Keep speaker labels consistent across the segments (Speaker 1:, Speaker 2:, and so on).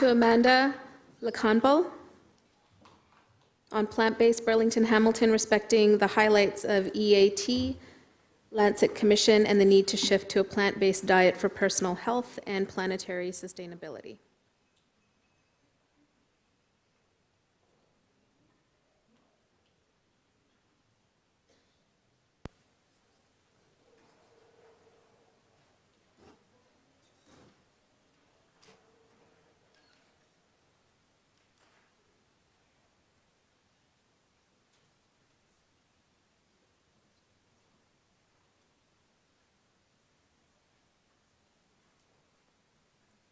Speaker 1: To Amanda Lacanbal on plant-based Burlington Hamilton, respecting the highlights of EAT, Lancet Commission, and the need to shift to a plant-based diet for personal health and planetary sustainability.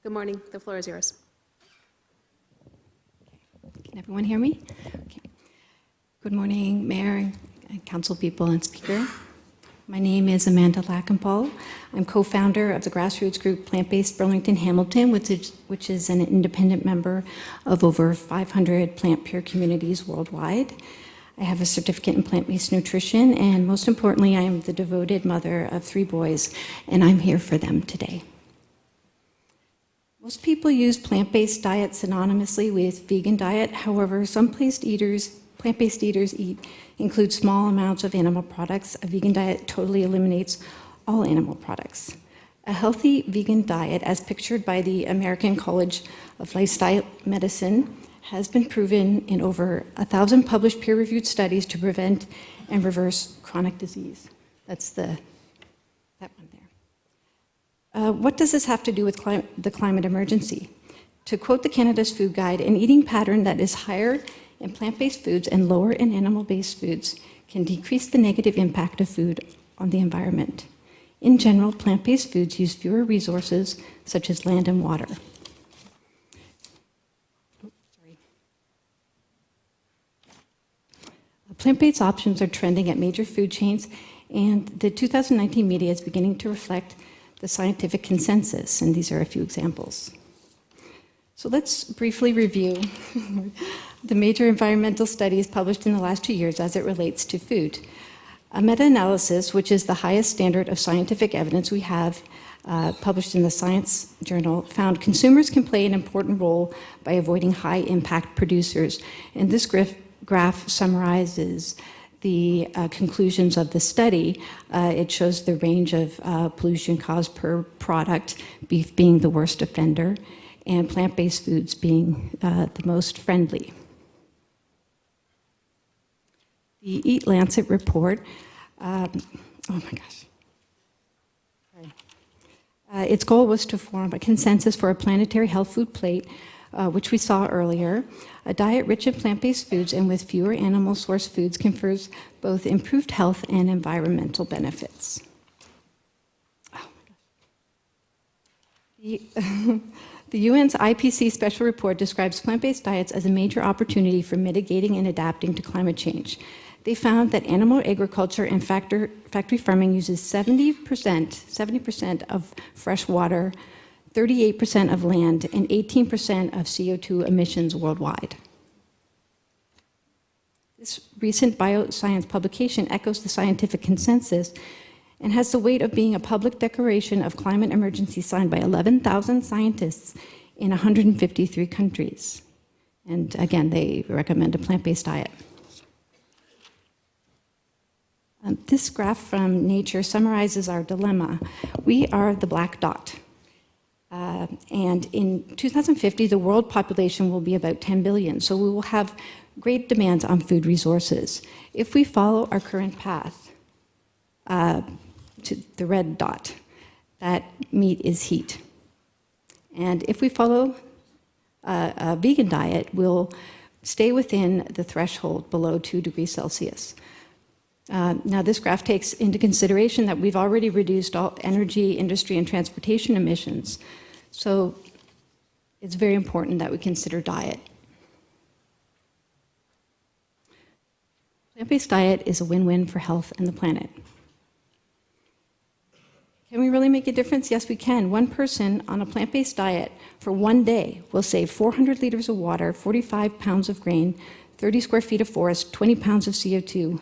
Speaker 1: Good morning. The floor is yours.
Speaker 2: Can everyone hear me? Okay. Good morning, Mayor and council people and speaker. My name is Amanda Lacanbal. I'm co-founder of the grassroots group Plant-Based Burlington Hamilton, which is an independent member of over 500 plant pure communities worldwide. I have a certificate in plant-based nutrition, and most importantly, I am the devoted mother of 3 boys, and I'm here for them today. Most people use plant-based diet synonymously with vegan diet. However, some plant-based eaters include small amounts of animal products. A vegan diet totally eliminates all animal products. A healthy vegan diet, as pictured by the American College of Lifestyle Medicine, has been proven in over 1,000 published peer-reviewed studies to prevent and reverse chronic disease. That's that one there. What does this have to do with the climate emergency? To quote the Canada's Food Guide, an eating pattern that is higher in plant-based foods and lower in animal-based foods can decrease the negative impact of food on the environment. In general, plant-based foods use fewer resources, such as land and water. Plant-based options are trending at major food chains, and the 2019 media is beginning to reflect the scientific consensus, and these are a few examples. So let's briefly review the major environmental studies published in the last 2 years as it relates to food. A meta-analysis, which is the highest standard of scientific evidence we have, published in the Science Journal, found consumers can play an important role by avoiding high-impact producers. And this graph summarizes the conclusions of the study. It shows the range of pollution caused per product, beef being the worst offender, and plant-based foods being the most friendly. The Eat Lancet report, oh my gosh. Its goal was to form a consensus for a planetary health food plate, which we saw earlier. A diet rich in plant-based foods and with fewer animal source foods confers both improved health and environmental benefits. Oh my gosh. The UN's IPC special report describes plant-based diets as a major opportunity for mitigating and adapting to climate change. They found that animal agriculture and factory farming uses 70% of fresh water, 38% of land, and 18% of CO2 emissions worldwide. This recent bioscience publication echoes the scientific consensus and has the weight of being a public declaration of climate emergency signed by 11,000 scientists in 153 countries. And again, they recommend a plant-based diet. This graph from Nature summarizes our dilemma. We are the black dot. And in 2050, the world population will be about 10 billion, so we will have great demands on food resources. If we follow our current path to the red dot, that meat is heat. And if we follow a vegan diet, we'll stay within the threshold below 2 degrees Celsius. Now, this graph takes into consideration that we've already reduced all energy, industry, and transportation emissions. So it's very important that we consider diet. Plant-based diet is a win-win for health and the planet. Can we really make a difference? Yes, we can. One person on a plant-based diet for 1 day will save 400 liters of water, 45 pounds of grain, 30 square feet of forest, 20 pounds of CO2.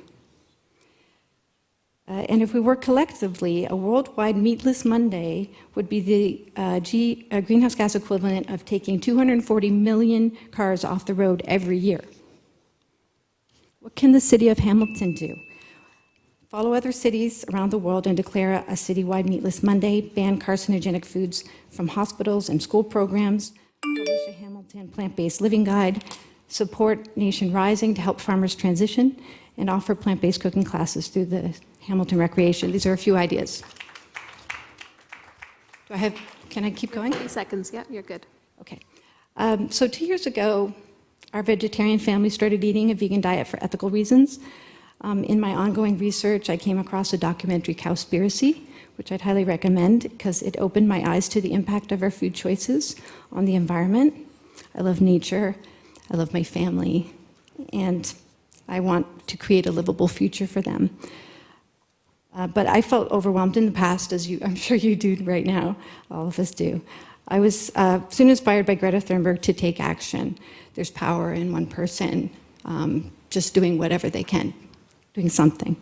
Speaker 2: And if we work collectively, a worldwide meatless Monday would be the greenhouse gas equivalent of taking 240 million cars off the road every year. What can the city of Hamilton do? Follow other cities around the world and declare a citywide meatless Monday, ban carcinogenic foods from hospitals and school programs, publish a Hamilton plant-based living guide, support Nation Rising to help farmers transition, and offer plant-based cooking classes through the Hamilton Recreation. These are a few ideas. Can I keep going?
Speaker 1: 30 seconds, yeah, you're good.
Speaker 2: Okay. So 2 years ago, our vegetarian family started eating a vegan diet for ethical reasons. In my ongoing research, I came across a documentary, Cowspiracy, which I'd highly recommend because it opened my eyes to the impact of our food choices on the environment. I love nature, I love my family, and I want to create a livable future for them. But I felt overwhelmed in the past, as I'm sure you do right now, all of us do. I was soon inspired by Greta Thunberg to take action. There's power in one person just doing whatever they can, doing something.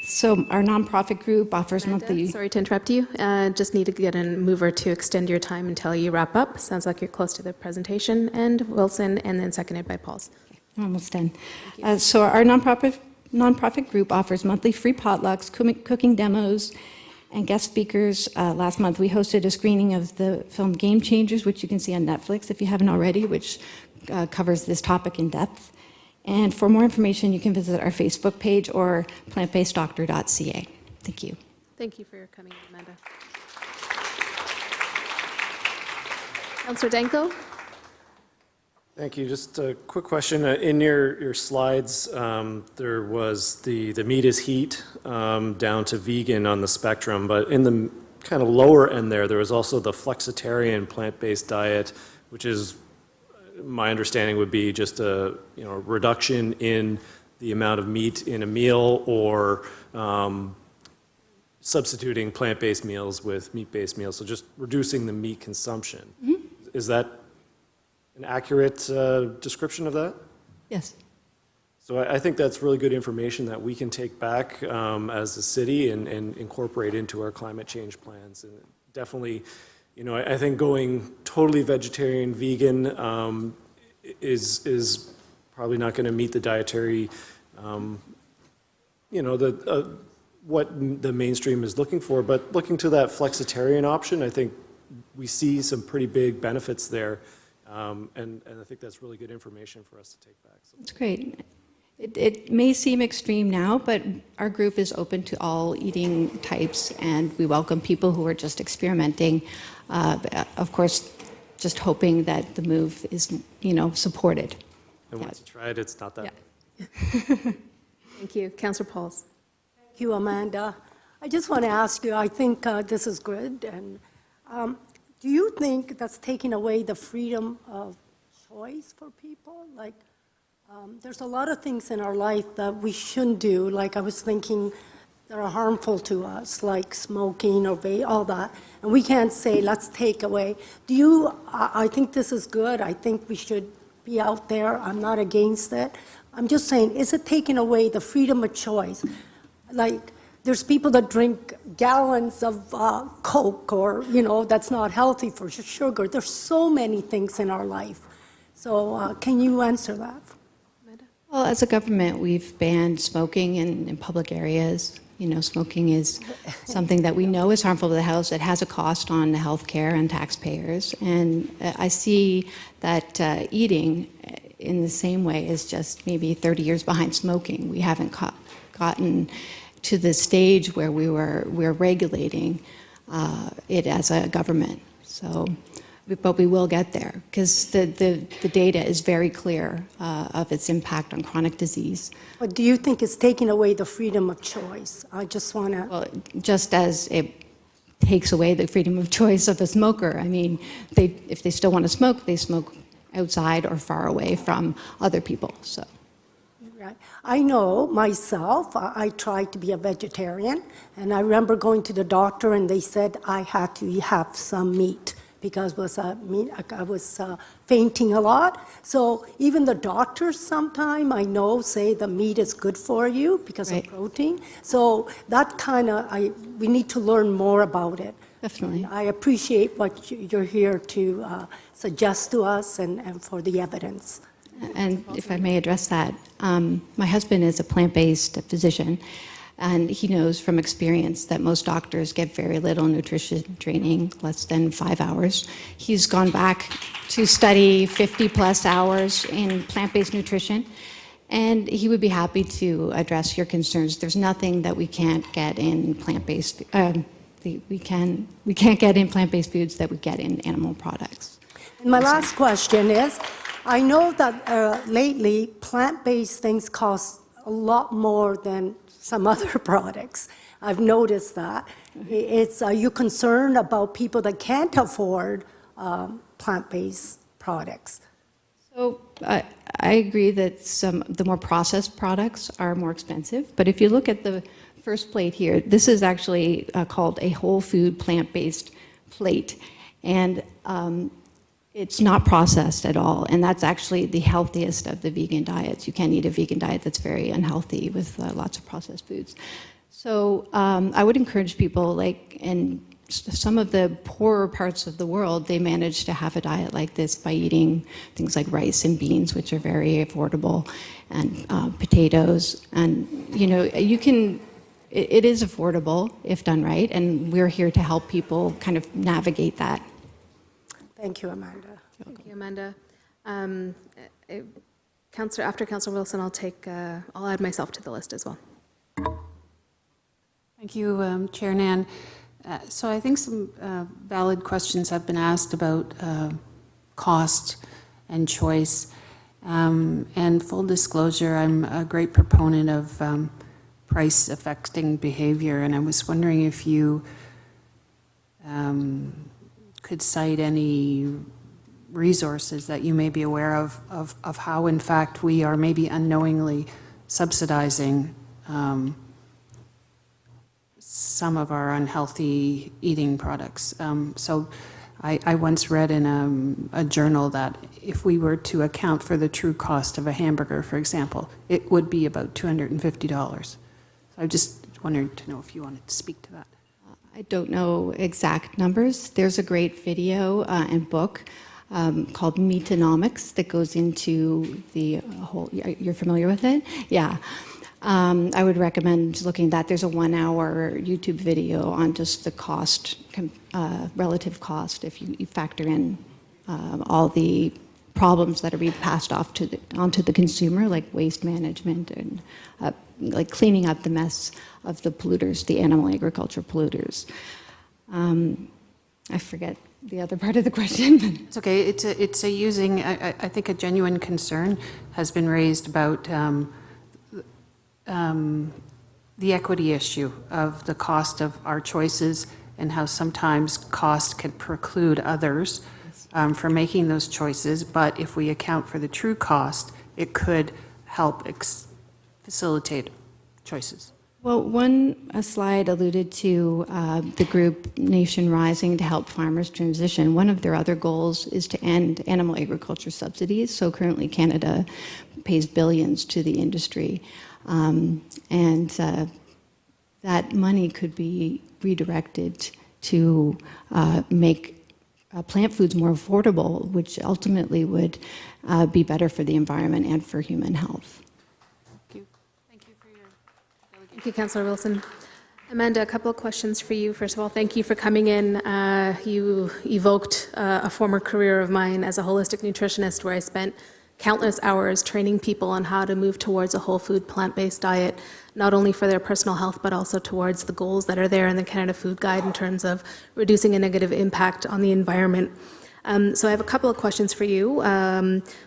Speaker 2: So our nonprofit group offers monthly...
Speaker 1: Sorry to interrupt you. Just need to get a mover to extend your time until you wrap up. Sounds like you're close to the presentation. And Wilson, and then seconded by Pauls.
Speaker 2: I'm almost done. So our nonprofit group offers monthly free potlucks, cooking demos, and guest speakers. Last month, we hosted a screening of the film Game Changers, which you can see on Netflix if you haven't already, which covers this topic in depth. And for more information, you can visit our Facebook page or plantbaseddoctor.ca. Thank you.
Speaker 1: Thank you for coming, Amanda. Councillor Danko?
Speaker 3: Thank you. Just a quick question. In your slides, there was the meat is heat down to vegan on the spectrum, but in the kind of lower end there was also the flexitarian plant-based diet, which is, my understanding would be just a reduction in the amount of meat in a meal or substituting plant-based meals with meat-based meals, so just reducing the meat consumption. Mm-hmm. Is that an accurate description of that?
Speaker 2: Yes.
Speaker 3: So I think that's really good information that we can take back as a city and incorporate into our climate change plans. And definitely, I think going totally vegetarian, vegan is probably not going to meet the dietary, what the mainstream is looking for. But looking to that flexitarian option, I think we see some pretty big benefits there. And I think that's really good information for us to take back. So.
Speaker 2: That's great. It may seem extreme now, but our group is open to all eating types, and we welcome people who are just experimenting. Of course, just hoping that the move is, supported.
Speaker 3: And once you try it, it's not that.
Speaker 1: Yeah. Thank you. Councillor Pauls.
Speaker 4: Thank you, Amanda. I just want to ask you, I think this is good, and do you think that's taking away the freedom of choice for people? Like, there's a lot of things in our life that we shouldn't do, like I was thinking that are harmful to us, like smoking or all that, and we can't say, let's take away. I think this is good. I think we should be out there. I'm not against it. I'm just saying, is it taking away the freedom of choice? Like, there's people that drink gallons of Coke or, that's not healthy for sugar. There's so many things in our life. So can you answer that?
Speaker 2: Well, as a government, we've banned smoking in public areas. Smoking is something that we know is harmful to the health. It has a cost on the healthcare and taxpayers. And I see that eating in the same way is just maybe 30 years behind smoking. We haven't gotten to the stage where we're regulating it as a government. So, but we will get there because the data is very clear of its impact on chronic disease.
Speaker 4: But do you think it's taking away the freedom of choice? I just want to...
Speaker 2: Well, just as it takes away the freedom of choice of a smoker. I mean, if they still want to smoke, they smoke outside or far away from other people, so.
Speaker 4: Right. I know myself, I tried to be a vegetarian, and I remember going to the doctor and they said I had to have some meat because I was fainting a lot. So even the doctors sometime, I know, say the meat is good for you because
Speaker 2: Right.
Speaker 4: of protein. So that kind of, we need to learn more about it.
Speaker 2: Definitely.
Speaker 4: I appreciate what you're here to suggest to us and for the evidence.
Speaker 2: And if I may address that, my husband is a plant-based physician, and he knows from experience that most doctors get very little nutrition training, less than 5 hours. He's gone back to study 50-plus hours in plant-based nutrition, and he would be happy to address your concerns. There's nothing that we can't get in plant-based, we can't get in plant-based foods that we get in animal products.
Speaker 4: And my last question is, I know that lately, plant-based things cost a lot more than some other products. I've noticed that. It's, are you concerned about people that can't afford plant-based products?
Speaker 2: So I agree that the more processed products are more expensive, but if you look at the first plate here, this is actually called a whole food plant-based plate, and it's not processed at all, and that's actually the healthiest of the vegan diets. You can't eat a vegan diet that's very unhealthy with lots of processed foods. So I would encourage people, like in some of the poorer parts of the world, they manage to have a diet like this by eating things like rice and beans, which are very affordable, and potatoes. And, you know, you can, it is affordable if done right, and we're here to help people kind of navigate that.
Speaker 4: Thank you, Amanda.
Speaker 1: Thank you, Amanda. After Councillor Wilson, I'll add myself to the list as well.
Speaker 5: Thank you, Chair Nan. So I think some valid questions have been asked about cost and choice. And full disclosure, I'm a great proponent of price affecting behavior, and I was wondering if you could cite any resources that you may be aware of how, in fact, we are maybe unknowingly subsidizing some of our unhealthy eating products. So I once read in a journal that if we were to account for the true cost of a hamburger, for example, it would be about $250. So I just wondered to know if you wanted to speak to that.
Speaker 2: I don't know exact numbers. There's a great video and book called Meatonomics that goes into the whole, you're familiar with it? Yeah. I would recommend looking at that. There's a 1-hour YouTube video on just the cost, relative cost, if you factor in all the problems that are being passed off onto the consumer, like waste management and like cleaning up the mess of the polluters, the animal agriculture polluters. I forget the other part of the question.
Speaker 5: It's okay. It's a using, I think a genuine concern has been raised about the equity issue of the cost of our choices and how sometimes cost can preclude others from making those choices. But if we account for the true cost, it could help facilitate choices.
Speaker 2: Well, a slide alluded to the group Nation Rising to help farmers transition. One of their other goals is to end animal agriculture subsidies. So currently Canada pays billions to the industry. And that money could be redirected to make plant foods more affordable, which ultimately would be better for the environment and for human health.
Speaker 1: Thank you, Councillor Wilson. Amanda, a couple of questions for you. First of all, thank you for coming in. You evoked a former career of mine as a holistic nutritionist where I spent countless hours training people on how to move towards a whole food plant-based diet, not only for their personal health, but also towards the goals that are there in the Canada Food Guide in terms of reducing a negative impact on the environment. So I have a couple of questions for you.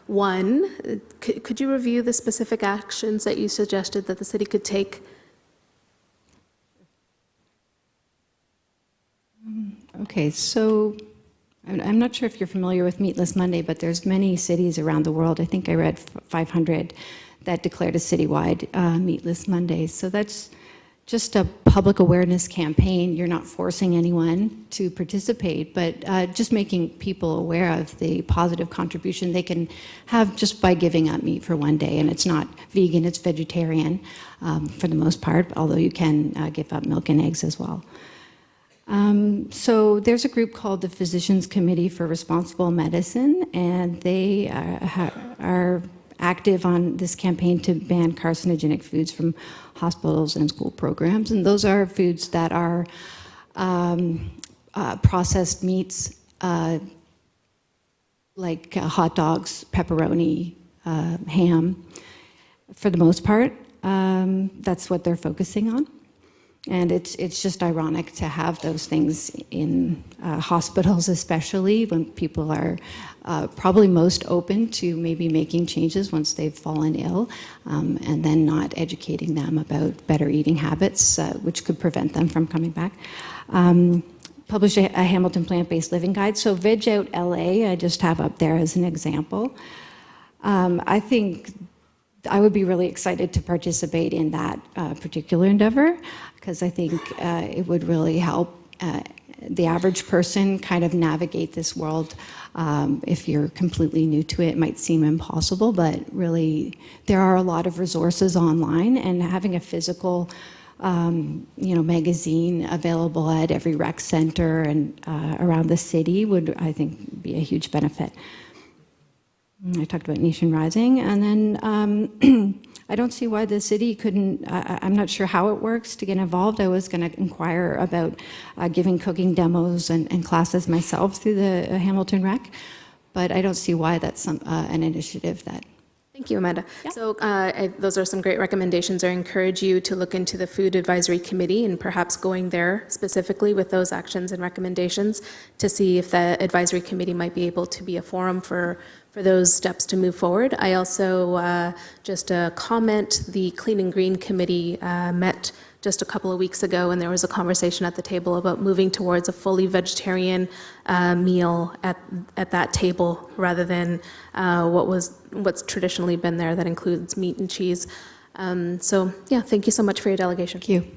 Speaker 1: One, could you review the specific actions that you suggested that the city could take?
Speaker 2: Okay, so I'm not sure if you're familiar with Meatless Monday, but there's many cities around the world. I think I read 500 that declared a citywide Meatless Monday. So that's just a public awareness campaign. You're not forcing anyone to participate, but just making people aware of the positive contribution they can have just by giving up meat for one day. And it's not vegan, it's vegetarian for the most part, although you can give up milk and eggs as well. So there's a group called the Physicians Committee for Responsible Medicine, and they are active on this campaign to ban carcinogenic foods from hospitals and school programs. And those are foods that are processed meats like hot dogs, pepperoni, ham, for the most part. That's what they're focusing on. And it's just ironic to have those things in hospitals, especially when people are probably most open to maybe making changes once they've fallen ill, and then not educating them about better eating habits, which could prevent them from coming back. Published a Hamilton Plant-Based Living Guide. So Veg Out LA, I just have up there as an example. I think I would be really excited to participate in that particular endeavor, because I think it would really help the average person kind of navigate this world. If you're completely new to it, it might seem impossible, but really there are a lot of resources online, and having a physical magazine available at every rec center and around the city would, I think, be a huge benefit. I talked about Nation Rising, and then I don't see why the city couldn't, I'm not sure how it works to get involved. I was going to inquire about giving cooking demos and classes myself through the Hamilton Rec, but I don't see why that's an initiative that.
Speaker 1: Thank you, Amanda.
Speaker 2: Yeah.
Speaker 1: So those are some great recommendations. I encourage you to look into the Food Advisory Committee and perhaps going there specifically with those actions and recommendations to see if the advisory committee might be able to be a forum for those steps to move forward. I also, just a comment, the Clean and Green Committee met just a couple of weeks ago, and there was a conversation at the table about moving towards a fully vegetarian meal at that table rather than what's traditionally been there that includes meat and cheese. So yeah, thank you so much for your delegation.
Speaker 2: Thank you.